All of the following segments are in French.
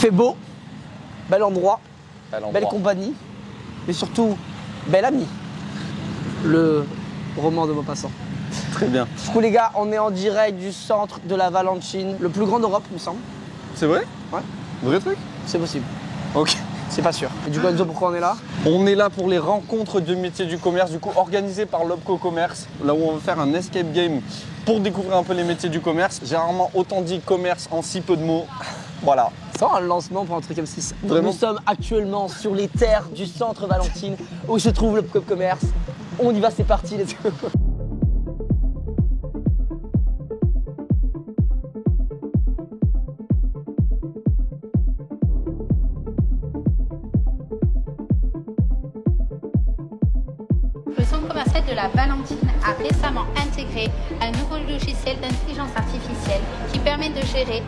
fait beau, bel endroit, belle compagnie, mais surtout, bel ami. Le roman de Maupassant. Très bien. Du coup les gars, on est en direct du centre de la Valentine, le plus grand d'Europe, il me semble. C'est vrai? Ouais. Vrai truc? C'est possible. Ok. C'est pas sûr. Et du coup Enzo, pourquoi on est là? On est là pour les rencontres de métiers du commerce, du coup organisées par l'Opco Commerce, là où on va faire un escape game pour découvrir un peu les métiers du commerce. J'ai rarement autant dit commerce en si peu de mots. Voilà. C'est un lancement pour un truc comme ça. Vraiment. Nous sommes actuellement sur les terres du centre Valentine où se trouve l'Opco Commerce. On y va, c'est parti, let's go. Le centre commercial de la Valentine a récemment intégré un nouveau logiciel d'intelligence artificielle qui permet de gérer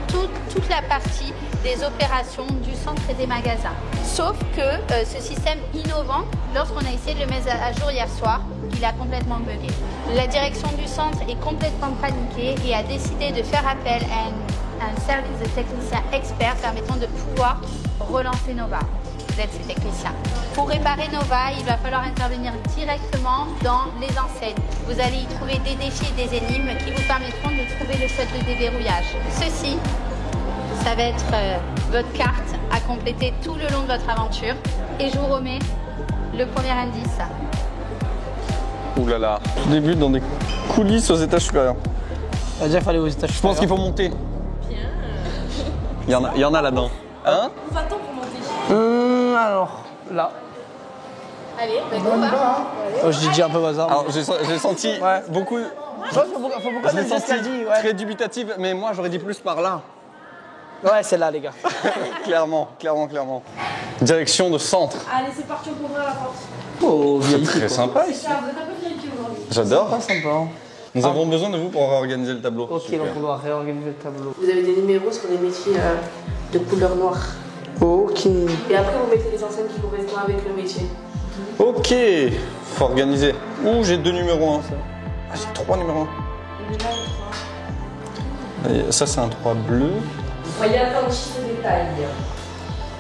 toute la partie des opérations du centre et des magasins. Sauf que ce système innovant, lorsqu'on a essayé de le mettre à jour hier soir, il a complètement bugué. La direction du centre est complètement paniquée et a décidé de faire appel à un service de techniciens experts permettant de pouvoir relancer Nova. Vous êtes ces techniciens. Pour réparer Nova, il va falloir intervenir directement dans les enseignes. Vous allez y trouver des défis et des énigmes qui vous permettront de trouver le code de déverrouillage. Ceci, ça va être votre carte à compléter tout le long de votre aventure. Et je vous remets le premier indice. Ouh là là. Je débute dans des coulisses aux étages supérieurs. On va dire qu'il fallait aux étages. Je pense qu'il faut monter. Bien. Il y en a là-dedans. Hein? On va attendre pour monter. Alors, là. Allez, on va. Oh, je dis un peu au hasard. Alors j'ai senti Ouais. beaucoup. Je pense qu'il faut beaucoup Je l'ai analyser ce senti qu'elle dit. Ouais, très dubitative, mais moi j'aurais dit plus par là. ouais c'est là, les gars. Clairement. Direction de centre. Allez, c'est parti, on peut ouvrir la porte. Oh, C'est vieille très sympa ici. Vous êtes un peu VIP aujourd'hui. J'adore. Pas sympa. Nous avons besoin de vous pour réorganiser le tableau. Ok, Super. donc on doit réorganiser le tableau. Vous avez des numéros sur les métiers de couleur noire. Ok. Et après, vous mettez les enseignes qui correspondent avec le métier. Ok, faut organiser. Ouh, j'ai 2 numéros 1. Ah, j'ai 3 numéros 1. Et là, il y a trois. Ça, c'est un 3 bleu. Voyez attention aux détails.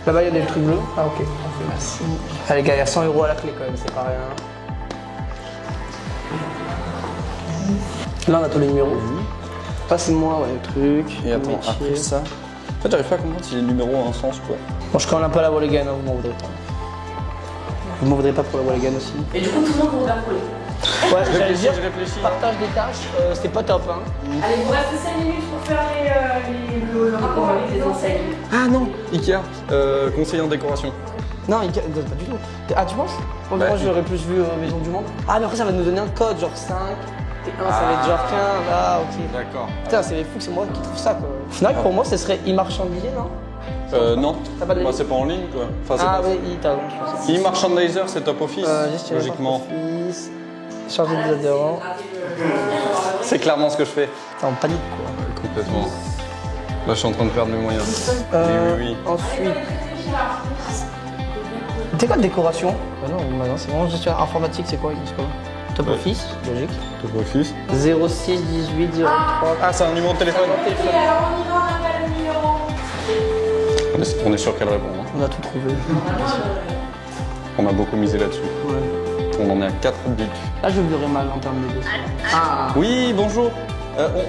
Là-bas, il y a des trucs bleus. Ah, ok. Parfait, merci. Ah, les gars, il y a 100 € à la clé quand même, c'est pas rien. Là, on a tous les numéros. Passez-moi, ouais, le truc. Et attends, le métier. après ça. En fait, j'arrive pas à comprendre si les numéros ont un sens ou quoi. Bon, je colle un peu à la wall again, hein, vous m'en voudrez pas. Vous m'en voudrez pas pour la wall again aussi. Et du coup, tout le monde vous regarde pour les. Ouais, j'allais dire, je réfléchis. partage des tâches, c'est pas top, hein. Allez, il vous reste 5 minutes pour faire le rapport avec les enseignes. Ah non, Ikea, conseiller en décoration. Non, il donne pas du tout. Ah, tu penses? Moi, Bah, moi j'aurais plus vu Maison du Monde. Ah, mais après, ça va nous donner un code, genre 5. Et 1, ça va être genre 15. Ah, ok. D'accord. Putain, c'est les fous que c'est moi qui trouve ça, quoi. Fnac, pour moi, ce serait e-marchandiser, non? Non, T'as pas de- bah, c'est pas en ligne quoi. Enfin, c'est Ah, pas... oui, t'as raison, je pense. E-Merchandiser, c'est Top Office, Gestionnaire logiquement. office, chargé des adhérents. C'est clairement ce que je fais. T'es en panique, quoi. Complètement. Là, je suis en train de perdre mes moyens. Oui. Ensuite. T'es quoi de décoration? Bah non, c'est vraiment gestionnaire informatique, c'est quoi? Top Ouais. Office, logique. Top Office. 06 18 03. Ah, c'est un numéro de téléphone. Ok, alors on y va, on appelle le numéro. On est sûr qu'elle répond. Hein. On a tout trouvé. On a beaucoup misé là-dessus. Ouais. On en est à 4 buts. Là, je verrai mal en termes de dossier. Ah, Oui, bonjour.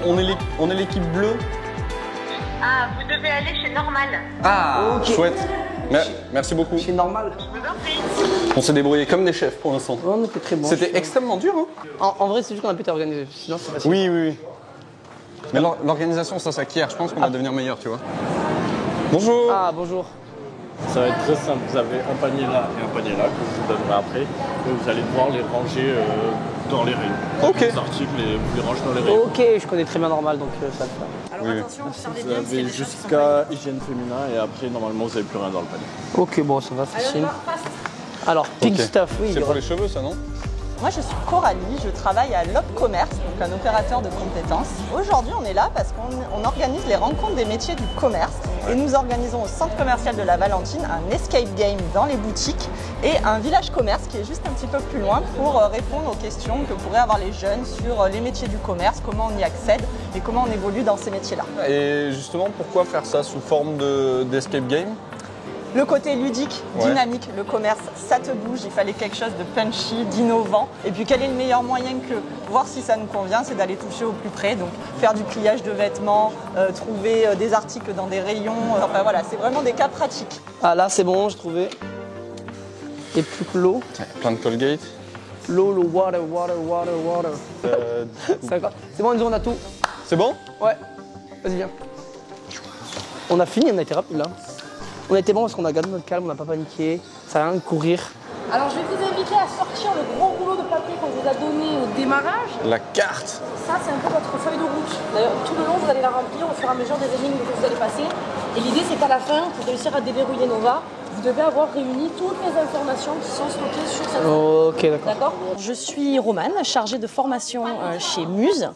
On est l'équipe bleue. Ah, vous devez aller chez Normal. Ah, ok. chouette. Merci beaucoup. c'est normal. Je vous en prie. On s'est débrouillé comme des chefs pour l'instant. On était très bon. C'était extrêmement dur, hein? En vrai, c'est juste qu'on a pu t'organiser. Sinon, c'est facile. Oui. Mais l'organisation, ça s'acquiert. Je pense qu'on va devenir meilleur, tu vois. Bonjour. Ah, bonjour. Ça va être très simple, vous avez un panier là et un panier là que je vous donnerai après et vous allez devoir les ranger dans les rayons. Ok. Les articles, vous les rangez dans les rayons. Ok, je connais très bien normal, donc ça le fait. Alors Oui. attention, observez Vous bien parce qu'il y a avez des choses qui sont jusqu'à hygiène féminin et après normalement vous n'avez plus rien dans le panier. Ok, bon, ça va, pas- Allez, on y facile. va, fast. Alors, pink Ok. stuff, oui. il C'est y pour aura- les cheveux, ça, non? Moi, je suis Coralie, je travaille à l'Op Commerce, donc un opérateur de compétences. Aujourd'hui, on est là parce qu'on organise les rencontres des métiers du commerce. Et nous organisons au centre commercial de la Valentine un escape game dans les boutiques et un village commerce qui est juste un petit peu plus loin pour répondre aux questions que pourraient avoir les jeunes sur les métiers du commerce, comment on y accède et comment on évolue dans ces métiers-là. Et justement, pourquoi faire ça sous forme d'escape game? Le côté ludique, dynamique, le commerce, ça te bouge, il fallait quelque chose de punchy, d'innovant. Et puis quel est le meilleur moyen que voir si ça nous convient, c'est d'aller toucher au plus près. Donc faire du pliage de vêtements, trouver des articles dans des rayons, enfin voilà, c'est vraiment des cas pratiques. Ah là c'est bon, j'ai trouvé. Et plus que l'eau. Plein de Colgate. L'eau, water. C'est bon Enzo, on a tout. C'est bon? Ouais, vas-y viens. On a fini, on a été rapide là. On a été bon parce qu'on a gardé notre calme, on n'a pas paniqué, ça n'a rien de courir. Alors je vais vous inviter à sortir le gros rouleau de papier qu'on vous a donné au démarrage. La carte. Ça c'est un peu votre feuille de route. D'ailleurs tout le long vous allez la remplir au fur et à mesure des énigmes que vous allez passer. Et l'idée c'est qu'à la fin, pour réussir à déverrouiller Nova, vous devez avoir réuni toutes les informations qui sont stockées sur cette feuille. Ok, d'accord. D'accord. Je suis Romane, chargée de formation chez Muse,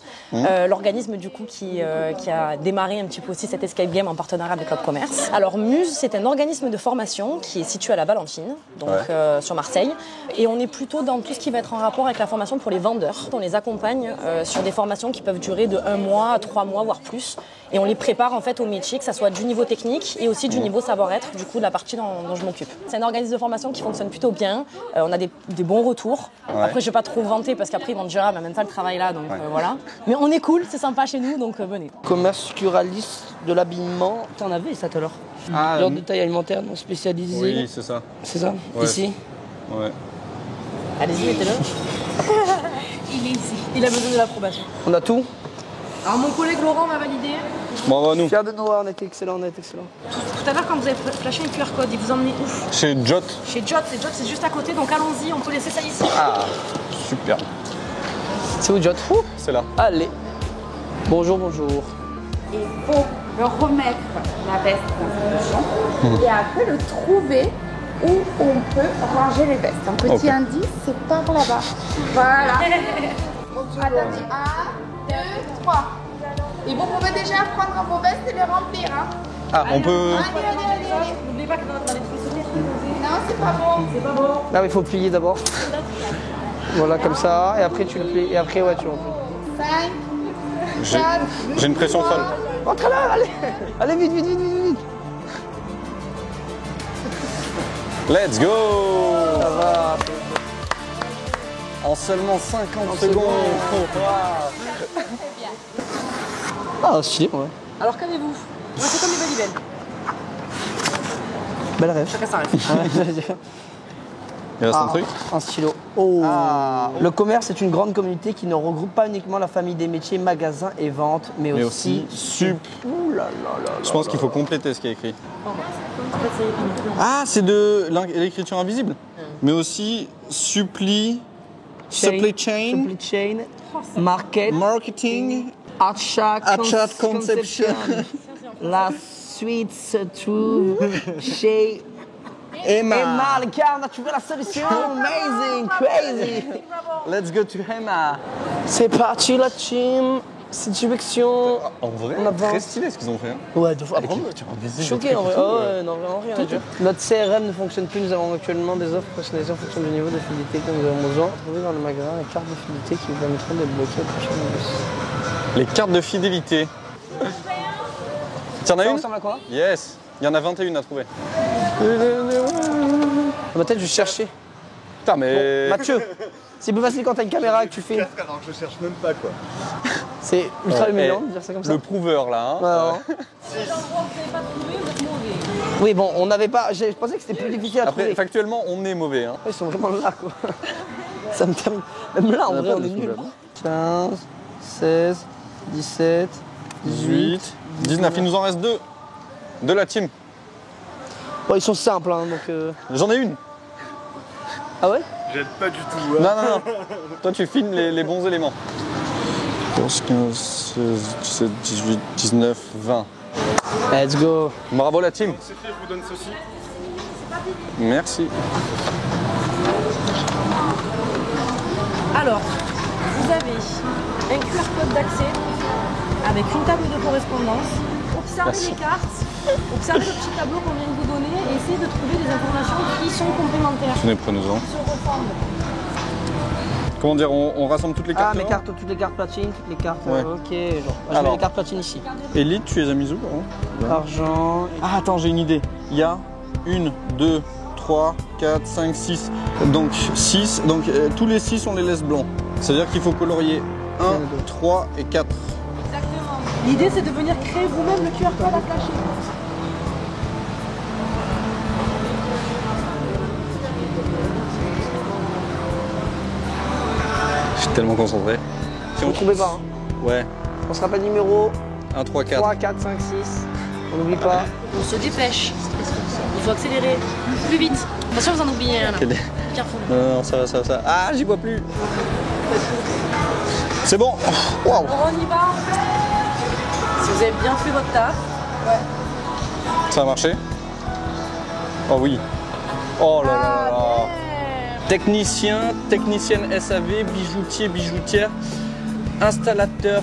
l'organisme du coup qui a démarré un petit peu aussi cet escape game en partenariat avec Club Commerce. Alors Muse, c'est un organisme de formation qui est situé à la Valentine, donc sur Marseille, et on est plutôt dans tout ce qui va être en rapport avec la formation pour les vendeurs. On les accompagne sur des formations qui peuvent durer de 1 mois à 3 mois, voire plus, et on les prépare en fait au métier, que ça soit du niveau technique et aussi du niveau savoir-être, du coup de la partie dont je m'occupe. C'est un organisme de formation qui fonctionne plutôt bien, on a des bons retours. Après je vais pas trop vanter parce qu'après ils vont te dire ah mais en même temps le travail là, donc voilà. Mais on est cool, c'est sympa chez nous, donc venez. Commerce pluraliste de l'habillement, t'en avais ça tout à l'heure. Genre de détail alimentaire non spécialisé. Oui, c'est ça. C'est ça, Ouais. ici. Ouais. Allez-y, mettez-le. Il est ici. Il a besoin de l'approbation. On a tout. Alors mon collègue Laurent m'a validé. Bon, on va nous. Fier de Noah, on a été excellent, on a été excellent. Tout à l'heure quand vous avez flashé un QR code, il vous emmenait où? Chez Jot. Chez Jot, c'est juste à côté, donc allons-y, on peut laisser ça ici. Ah, super. C'est où Jot? C'est là. Allez. Bonjour. Il faut le remettre la veste dans le champ et après le trouver où on peut ranger les vestes. Un petit indice, c'est par là-bas. Voilà. Attendez, 1, 2, 3. Et vous pouvez déjà prendre vos vestes et les remplir. Hein. Ah, on peut. Allez. N'oubliez pas que dans les trucs, Non, c'est pas bon. c'est pas bon. Là, il faut plier d'abord. Voilà, comme ça. Et après, tu le plies. Et après, ouais, tu remplis. 5, 4. J'ai une pression folle. Rentre là, allez. Allez, vite. Let's go. Ça va. En seulement 50 secondes. secondes. Ah, stylé, ouais. Alors qu'avez-vous? C'est comme les Balibelles. Belle rêve. Chacun sa rêve. Il reste un truc. Un stylo. Oh. Ah. Le commerce est une grande communauté qui ne regroupe pas uniquement la famille des métiers, magasins et ventes, mais aussi sup. Ouh là là. Je pense qu'il faut compléter ce qui est écrit. Ah, c'est de l'écriture invisible. Mais aussi supply chain, market, marketing, achat conception. La suite se trouve chez Emma. Emma. Le gars, on a trouvé la solution. Amazing, crazy. Let's go to Emma. C'est parti la team. C'est direction. En vrai, On avance. très stylé ce qu'ils ont fait. Hein. Ouais, de fois. Avec Après, l'écriture invisible, choqué le en truc vrai. et tout, Oh, ouais, non, vraiment rien à dire. Notre CRM ne fonctionne plus. Nous avons actuellement des offres personnalisées en fonction du niveau de fidélité que nous avons besoin. Trouvez dans le magasin les cartes de fidélité qui vous permettront de bloquer le prochain bus. Les cartes de fidélité. T'en as Ça une? ressemble à quoi? Yes. Il y en a 21 à trouver. Dans ma tête, je cherchais. Putain, mais. Mathieu, c'est plus facile quand t'as une caméra et que tu fais. Alors je cherche même pas quoi. C'est ultra humiliant eh, de dire ça comme ça. Le prouveur là. Hein. Ouais, oui, bon, on n'avait pas. Je pensais que c'était plus difficile à Après, trouver. factuellement, on est mauvais. Hein. Ils sont vraiment là, quoi. Ça me termine. Même là, en vrai, on est nul. 15, 16, 17, 18, 19. Il nous en reste 2. De la team. Bon, ils sont simples, hein, donc. J'en ai une. Ah ouais? J'aide pas du tout. Non. Toi, tu filmes les bons éléments. 14, 15, 16, 17, 18, 19, 20. Let's go. Bravo la team. C'est fait, je vous donne ceci. Merci. Alors, vous avez un QR code d'accès avec une table de correspondance. Oups. observez Merci. les cartes, observez le petit tableau qu'on vient de vous donner et essayez de trouver des informations qui sont complémentaires, Tenez, prenez-en. qui se ressemblent. Comment dire, on rassemble toutes les cartes Ah, mes là cartes, toutes les cartes platine, toutes les cartes. Ouais. Ok, genre. Je mets Alors. les cartes platine ici. Elite, tu les as mises où Argent. Ah, attends, j'ai une idée. Il y a 1, 2, 3, 4, 5, 6. Donc 6. Donc tous les 6, on les laisse blancs. C'est-à-dire qu'il faut colorier 1, 3 et 4. Exactement. L'idée c'est de venir créer vous-même le QR code à flasher. Je suis tellement concentré. Si Vous ne trouvez pas, hein. Ouais. On se rappelle numéro 1, 3, 4. 3, 4, 5, 6. On n'oublie pas. On se dépêche. Il faut accélérer plus vite. Attention, vous en oubliez un là. Quel est- Careful. Non, ça va, ça va, ça va. Ah, j'y vois plus. C'est bon. Waouh. On y va. Si vous avez bien fait votre taf. Ça a marché? Oh oui. Oh là là là là. Technicien, technicienne SAV, bijoutier, bijoutière, installateur,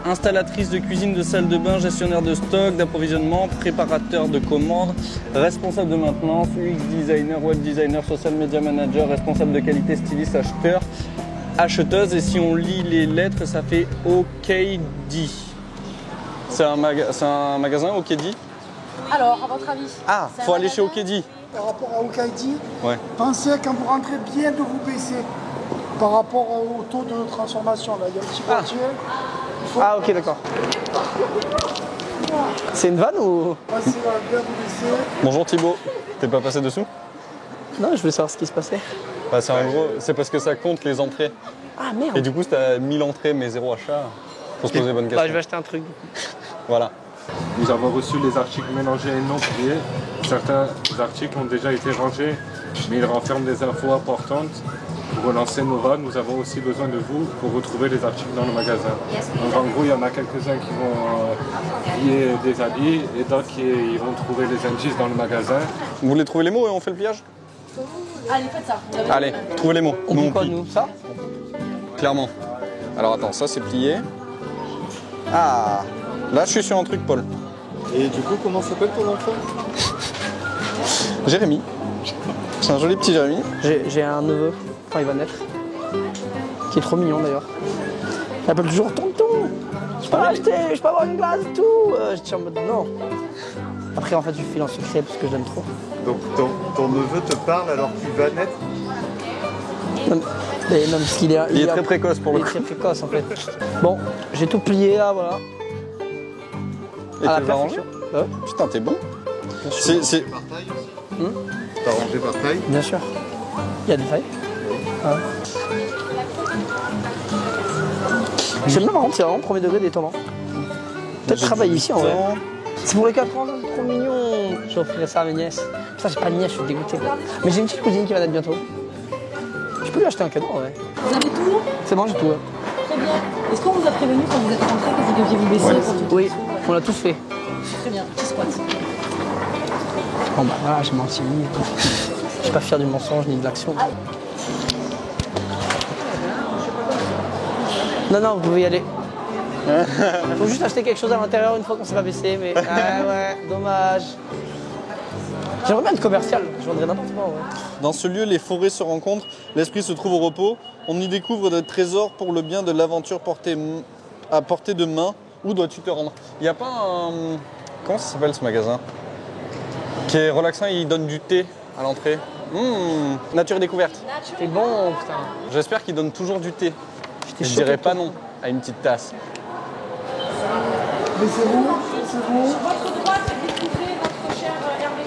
installatrice de cuisine, de salle de bain, gestionnaire de stock, d'approvisionnement, préparateur de commandes, responsable de maintenance, UX designer, web designer, social media manager, responsable de qualité, styliste, acheteur, acheteuse. Et si on lit les lettres, ça fait OKD. C'est un magasin OKD? Alors, à votre avis? Ah, c'est un faut aller chez magasin OKD. Par rapport à Okaidi, Ouais. pensez quand vous rentrez bien de vous baisser par rapport au taux de transformation. Là, il y a un petit boîtier. Ah, ok, d'accord. C'est une vanne ou. Passez là, bien vous baisser. Bonjour Thibaut, t'es pas passé dessous? Non, je voulais savoir ce qui se passait. Bah, c'est en gros, c'est parce que ça compte les entrées. Ah, merde. Et du coup, si t'as 1000 entrées mais 0 achat, faut se poser les bonnes Bah, questions. je vais acheter un truc. Voilà. Nous avons reçu les articles mélangés et non pliés. Certains articles ont déjà été rangés, mais ils renferment des infos importantes. Pour relancer Nova, nous avons aussi besoin de vous pour retrouver les articles dans le magasin. Donc en gros, il y en a quelques-uns qui vont plier des habits et d'autres qui ils vont trouver les indices dans le magasin. Vous voulez trouver les mots et on fait le pliage? Allez, faites ça. Vous avez- Allez, trouvez les mots. On Nous, dit on quoi, plie. nous? Ça? Clairement. Alors attends, ça c'est plié. Ah, là je suis sur un truc, Paul. Et du coup, comment s'appelle ton enfant? Jérémy. C'est un joli petit Jérémy. J'ai un neveu, enfin il va naître, qui est trop mignon d'ailleurs. Il appelle toujours tonton. Je peux l'acheter, je peux avoir une glace et tout. Je suis en mode non. Après en fait je file en secret parce que je l'aime trop. Donc ton neveu te parle alors qu'il va naître? Non, mais non, parce qu'il est, Il est très précoce pour le il est coup. très précoce en fait. Bon, j'ai tout plié là, voilà. Et À la tu l'as rangé? perfection. Ouais, Putain, t'es bon. C'est... Par taille aussi. T'as rangé par taille? bien sûr. Il y a des failles. Ouais. J'aime bien par contre, c'est vraiment premier degré détonnant. Peut-être travailler ici en vrai. C'est pour les 4 ans, c'est trop mignon. J'offrirai ça à mes nièces. Putain, j'ai pas de nièce, je suis dégoûté. Mais j'ai une petite cousine qui va naître bientôt. Je peux lui acheter un cadeau en vrai. Vous avez tout? C'est bon, j'ai tout. Ouais. Très bien. Est-ce qu'on vous a prévenu quand vous êtes rentré que vous deviez vous baisser pour tout Oui, on l'a tous fait. Très bien. Petit squat. Bon bah voilà, j'ai menti. Je suis pas fier du mensonge ni de l'action. Non, non, vous pouvez y aller. Faut juste acheter quelque chose à l'intérieur une fois qu'on s'est pas baissé, mais ah ouais, dommage. J'aimerais bien être commercial, je vendrais n'importe quoi. Ouais. Dans ce lieu, les forêts se rencontrent, l'esprit se trouve au repos. On y découvre des trésors pour le bien de l'aventure à portée de main. Où dois-tu te rendre? Il n'y a pas un... Comment ça s'appelle ce magasin? Qui est relaxant, il donne du thé à l'entrée. Nature et découverte. T'es bon, putain. J'espère qu'il donne toujours du thé. J'étais Je choqué dirais de pas tout. non à une petite tasse. Baissez-vous, baissez-vous. Votre droite, découvrez notre cher Hervé.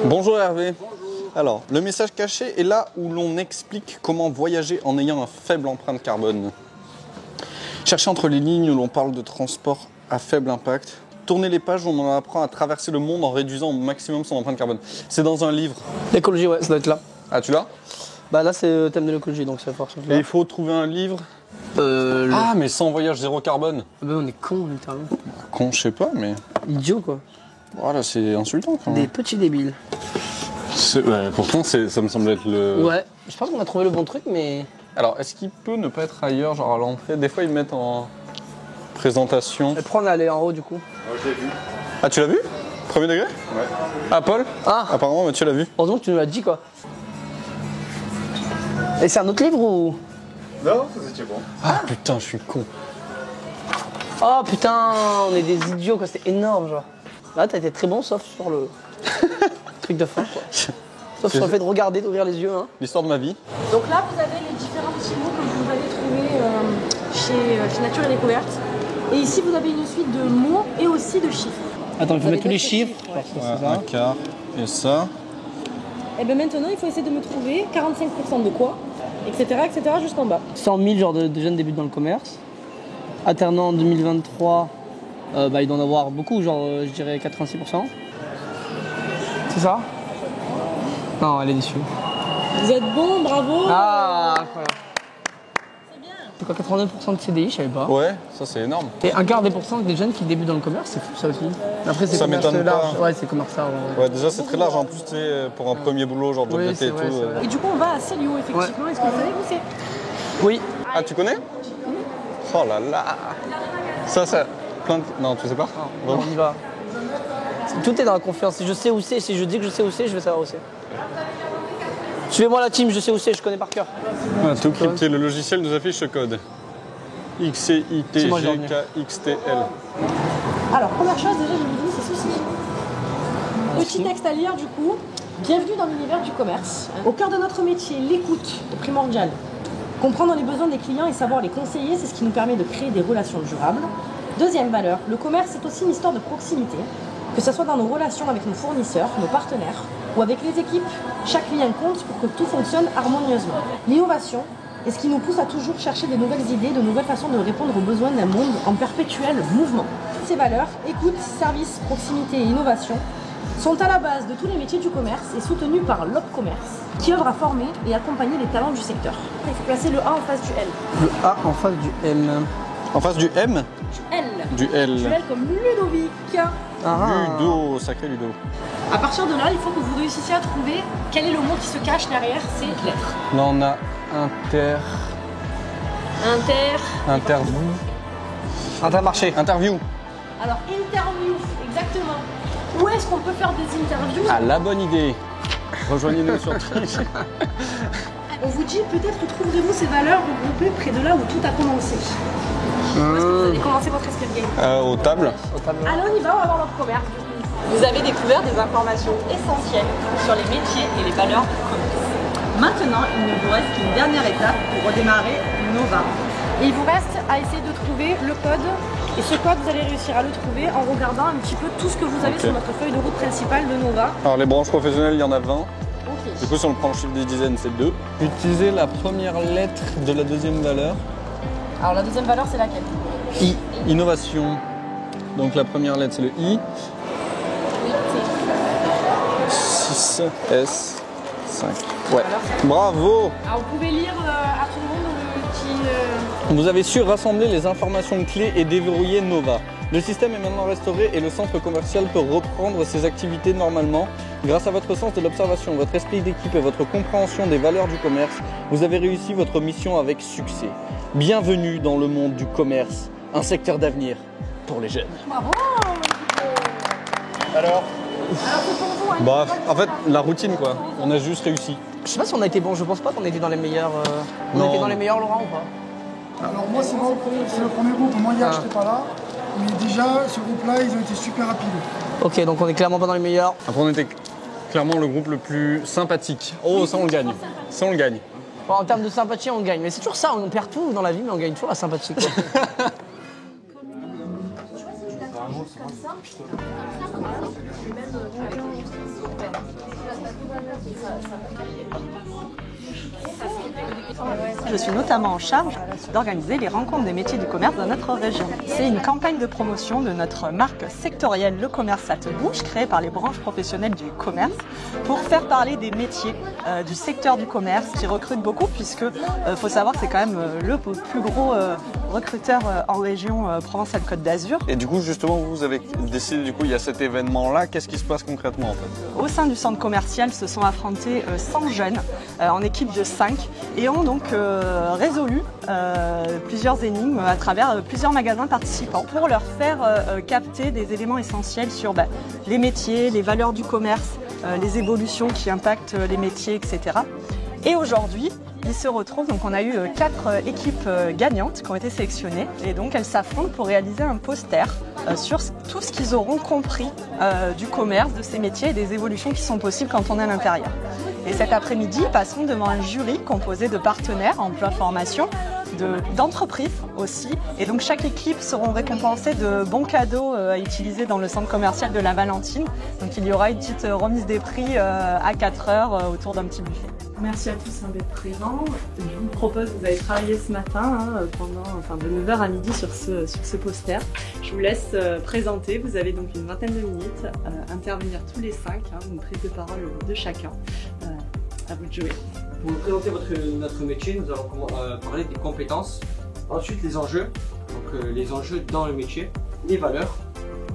Bonjour Hervé. Alors, le message caché est là où l'on explique comment voyager en ayant un faible empreinte carbone. Cherchez entre les lignes où l'on parle de transport à faible impact. Tournez les pages où on en apprend à traverser le monde en réduisant au maximum son empreinte carbone. C'est dans un livre. L'écologie, ouais, ça doit être là. Ah, tu l'as? Bah là, c'est le thème de l'écologie, donc c'est forcément Et il faut trouver un livre. Ah, mais sans voyage zéro carbone. Bah, on est cons, littéralement. Con, je sais pas, mais... Idiot, quoi. Voilà, c'est insultant quand Des même. petits débiles. Pourtant, ça me semble être le... Ouais, je pense qu'on a trouvé le bon truc, mais... Alors, est-ce qu'il peut ne pas être ailleurs, genre à l'entrée? Des fois, ils mettent en présentation. Prends, on est allé en haut, du coup. Oh, j'ai vu. Ah, tu l'as vu? Premier degré? Ouais. Ah, Paul? Ah. Apparemment, Mathieu l'a vu. Heureusement que tu nous l'as dit, quoi. Et c'est un autre livre ou... Non, c'était bon. Ah, putain, je suis con. Oh putain, on est des idiots, quoi. C'est énorme, genre. Là, t'as été très bon, sauf sur le truc de fin, quoi. Sauf sur le fait de regarder, d'ouvrir les yeux, hein. L'histoire de ma vie. Donc là, vous avez les différents petits mots que vous allez trouver chez Nature et Découverte. Et ici, vous avez une suite de mots et aussi de chiffres. Attends, il faut Vous mettre tous avez les d'autres chiffres. chiffres, Genre, Ouais, c'est ça. un quart. Et ça. Et bien maintenant, il faut essayer de me trouver 45% de quoi, etc., jusqu'en bas. 100 000 genre de jeunes débutent dans le commerce. Alternant en 2023, il doit en avoir beaucoup, genre je dirais 86%. C'est ça? Non, elle est déçue. Vous êtes bon, bravo. Ah, incroyable. C'est quoi, 89% de CDI, je savais pas. Ouais, ça c'est énorme. Et un quart des pourcents des jeunes qui débutent dans le commerce, c'est fou ça aussi. Après, c'est Ça commerce m'étonne large. pas. Ouais, c'est commerce large. Ouais, déjà c'est très large en plus, tu sais, pour un premier boulot, genre de Oui, d'été c'est et tout. vrai, c'est vrai. Et du coup, on va à Célio, effectivement. Est-ce que vous savez où c'est? Oui. Ah, tu connais? Oh là là. Ça, plein de... Non, tu sais pas? Non, on y va. Tout est dans la confiance. Si je sais où c'est, si je dis que je sais où c'est, je vais savoir où c'est. Suivez-moi la team, je sais où c'est, je connais par cœur. Ouais, tout crypté, le logiciel nous affiche ce code. C'est moi, j'ai XCITGKXTL. Alors, première chose, déjà, je vous dis, c'est ceci. Petit texte à lire, du coup. Bienvenue dans l'univers du commerce. Au cœur de notre métier, l'écoute est primordiale. Comprendre les besoins des clients et savoir les conseiller, c'est ce qui nous permet de créer des relations durables. Deuxième valeur, le commerce est aussi une histoire de proximité. Que ce soit dans nos relations avec nos fournisseurs, nos partenaires ou avec les équipes, chaque client compte pour que tout fonctionne harmonieusement. L'innovation est ce qui nous pousse à toujours chercher de nouvelles idées, de nouvelles façons de répondre aux besoins d'un monde en perpétuel mouvement. Ces valeurs, écoute, service, proximité et innovation, sont à la base de tous les métiers du commerce et soutenus par l'Opcommerce, qui œuvre à former et accompagner les talents du secteur. Il faut placer le A en face du L. Le A en face du M. En face du M? L. Du L. Du L comme Ludovic. Ludo, sacré Ludo. À partir de là, il faut que vous réussissiez à trouver quel est le mot qui se cache derrière ces lettres. Là, on a interview. Intermarché. Interview. Alors, interview, exactement. Où est-ce qu'on peut faire des interviews? Ah, la bonne idée. Rejoignez-nous sur Twitch. On vous dit peut-être que trouverez-vous ces valeurs regroupées près de là où tout a commencé. Où est-ce que vous allez commencer votre escape game? Aux tables. Alors on y va, on va voir notre commerce. Vous avez découvert des informations essentielles sur les métiers et les valeurs du commerce. Maintenant, il ne vous reste qu'une dernière étape pour redémarrer Nova. Et il vous reste à essayer de trouver le code. Et ce code, vous allez réussir à le trouver en regardant un petit peu tout ce que vous avez sur notre feuille de route principale de Nova. Alors les branches professionnelles, il y en a 20. Ok. Du coup, si on le prend en chiffre des dizaines, c'est 2. Utilisez la première lettre de la deuxième valeur. Alors la deuxième valeur, c'est laquelle? I. Innovation. Donc la première lettre, c'est le I. 6, S, 5. Ouais. Bravo! Alors vous pouvez lire à tout le monde le petit... Vous avez su rassembler les informations clés et déverrouiller Nova. Le système est maintenant restauré et le centre commercial peut reprendre ses activités normalement. Grâce à votre sens de l'observation, votre esprit d'équipe et votre compréhension des valeurs du commerce, vous avez réussi votre mission avec succès. Bienvenue dans le monde du commerce, un secteur d'avenir pour les jeunes. Bravo! Alors c'est pour vous, hein. Bah, en fait, la routine quoi. On a juste réussi. Je sais pas si on a été bon, je pense pas qu'on était dans les meilleurs. On Non. était dans les meilleurs, Laurent, ou pas? Alors moi, c'est le premier groupe. Moi, hier, je n'étais pas là. Mais déjà, ce groupe-là, ils ont été super rapides. Ok, donc on est clairement pas dans les meilleurs. Après, on était clairement le groupe le plus sympathique. Oh, ça on le gagne. Ça on le gagne. Bon, en termes de sympathie, on gagne. Mais c'est toujours ça, on perd tout dans la vie, mais on gagne toujours la sympathie, quoi. Je suis notamment en charge d'organiser les rencontres des métiers du commerce dans notre région. C'est une campagne de promotion de notre marque sectorielle Le Commerce Ça te bouge, créée par les branches professionnelles du commerce, pour faire parler des métiers du secteur du commerce qui recrutent beaucoup, puisque faut savoir que c'est quand même le plus gros recruteur en région Provence-Alpes-Côte d'Azur. Et du coup, justement, vous avez décidé, du coup, il y a cet événement-là. Qu'est-ce qui se passe concrètement en fait? Au sein du centre commercial se sont affrontés 100 jeunes en équipe de 5 et ont donc résolu plusieurs énigmes à travers plusieurs magasins participants pour leur faire capter des éléments essentiels sur les métiers, les valeurs du commerce, les évolutions qui impactent les métiers, etc. Et aujourd'hui, ils se retrouvent, donc on a eu 4 équipes gagnantes qui ont été sélectionnées et donc elles s'affrontent pour réaliser un poster sur tout ce qu'ils auront compris du commerce, de ces métiers et des évolutions qui sont possibles quand on est à l'intérieur. Et cet après-midi, ils passeront devant un jury composé de partenaires emploi formation, d'entreprises aussi. Et donc chaque équipe seront récompensées de bons cadeaux à utiliser dans le centre commercial de la Valentine. Donc il y aura une petite remise des prix à 4 heures autour d'un petit buffet. Merci à tous d'être présents. Je vous propose, vous avez travaillé ce matin de 9h à midi sur ce poster. Je vous laisse présenter, vous avez donc une vingtaine de minutes, intervenir tous les 5, une prise de parole de chacun. À vous de jouer. Pour présenter notre métier, nous allons parler des compétences, ensuite les enjeux, donc les enjeux dans le métier, les valeurs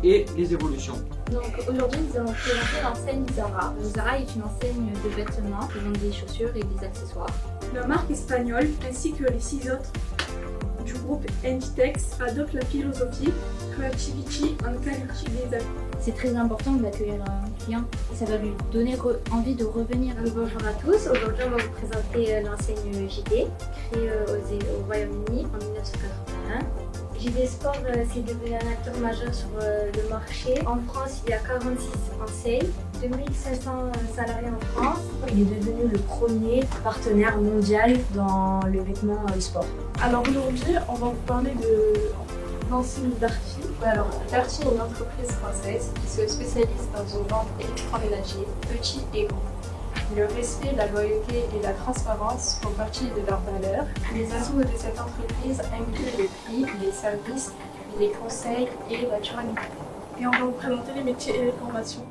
et les évolutions. Donc aujourd'hui nous allons présenter l'enseigne Zara. Zara est une enseigne de vêtements qui vend des chaussures et des accessoires. La marque espagnole ainsi que les 6 autres du groupe Inditex adoptent la philosophie Creativity and Quality Design. C'est très important d'accueillir un client et ça va lui donner envie de revenir. Bonjour à tous, aujourd'hui on va vous présenter l'enseigne JD, créée au Royaume-Uni en 1981. JD Sport, c'est devenu un acteur majeur sur le marché. En France, il y a 46 enseignes, 2500 salariés en France. Il est devenu le premier partenaire mondial dans le vêtement sport. Alors aujourd'hui, on va vous parler de l'enseigne Darty. Alors, Darty est une entreprise française qui se spécialise dans une vente électroménager petit et grand. Le respect, la loyauté et la transparence font partie de leurs valeurs. Les atouts de cette entreprise incluent le prix, les services, les conseils et la durabilité. Et on va vous présenter les métiers et les formations.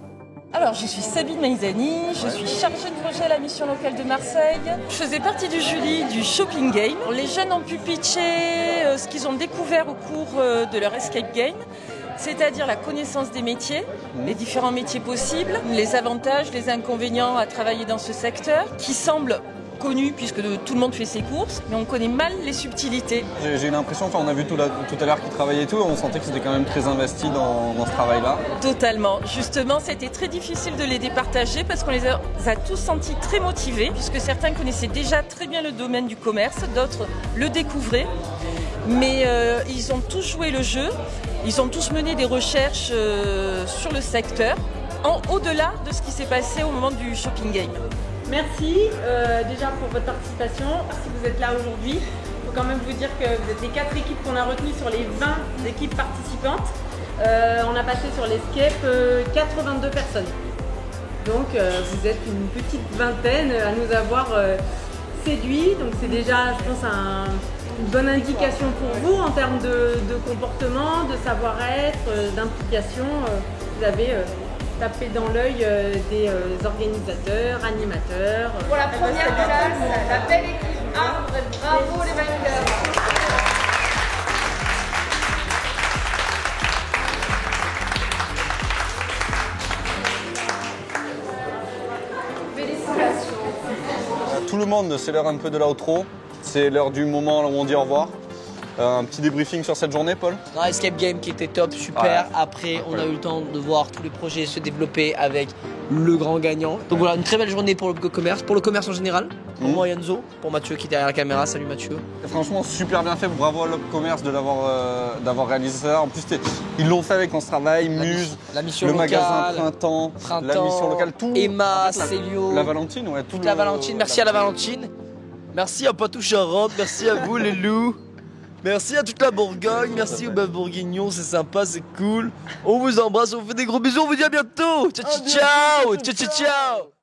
Alors, je suis Sabine Maïzani, je suis chargée de projet à la mission locale de Marseille. Je faisais partie du jury du Shopping Game. Les jeunes ont pu pitcher ce qu'ils ont découvert au cours de leur escape game, c'est-à-dire la connaissance des métiers, les différents métiers possibles, les avantages, les inconvénients à travailler dans ce secteur, qui semble connu puisque tout le monde fait ses courses, mais on connaît mal les subtilités. J'ai l'impression, on a vu tout à l'heure qu'ils travaillaient et tout, on sentait que c'était quand même très investi dans ce travail-là. Totalement. Justement, c'était très difficile de les départager parce qu'on les a tous sentis très motivés, puisque certains connaissaient déjà très bien le domaine du commerce, d'autres le découvraient. Mais ils ont tous joué le jeu, ils ont tous mené des recherches sur le secteur, au-delà de ce qui s'est passé au moment du Shopping Game. Merci déjà pour votre participation. Si vous êtes là aujourd'hui, il faut quand même vous dire que vous êtes les 4 équipes qu'on a retenues sur les 20 équipes participantes. On a passé sur l'escape 82 personnes. Donc vous êtes une petite vingtaine à nous avoir séduits. Donc c'est déjà, je pense, une bonne indication pour vous en termes de comportement, de savoir-être, d'implication. Vous avez tapé dans l'œil des organisateurs, animateurs. Pour la première place, la belle équipe A, bravo les vainqueurs. Félicitations. Tout le monde, c'est l'heure un peu de l'outro, c'est l'heure du moment où on dit au revoir. Un petit débriefing sur cette journée, Paul? Un escape game qui était top, super. Ouais. Après, on a eu le temps de voir tous les projets se développer avec le grand gagnant. Donc voilà, une très belle journée pour le commerce en général. Pour moi, Enzo, pour Mathieu qui est derrière la caméra. Salut Mathieu. Et franchement, super bien fait. Bravo à l'Opcommerce d'avoir réalisé ça. En plus, ils l'ont fait avec On se travaille, Muse, la mission le locale, magasin Printemps, la mission locale, tout. Emma, en fait, Célio, la Valentine, ouais, toute la Valentine. Merci à la Valentine. Merci à Poitou-Charentes, merci à vous les loups. Merci à toute la Bourgogne, merci aux bœufs bourguignons, c'est sympa, c'est cool. On vous embrasse, on vous fait des gros bisous, on vous dit à bientôt. Ciao, ciao, ciao, ciao, ciao.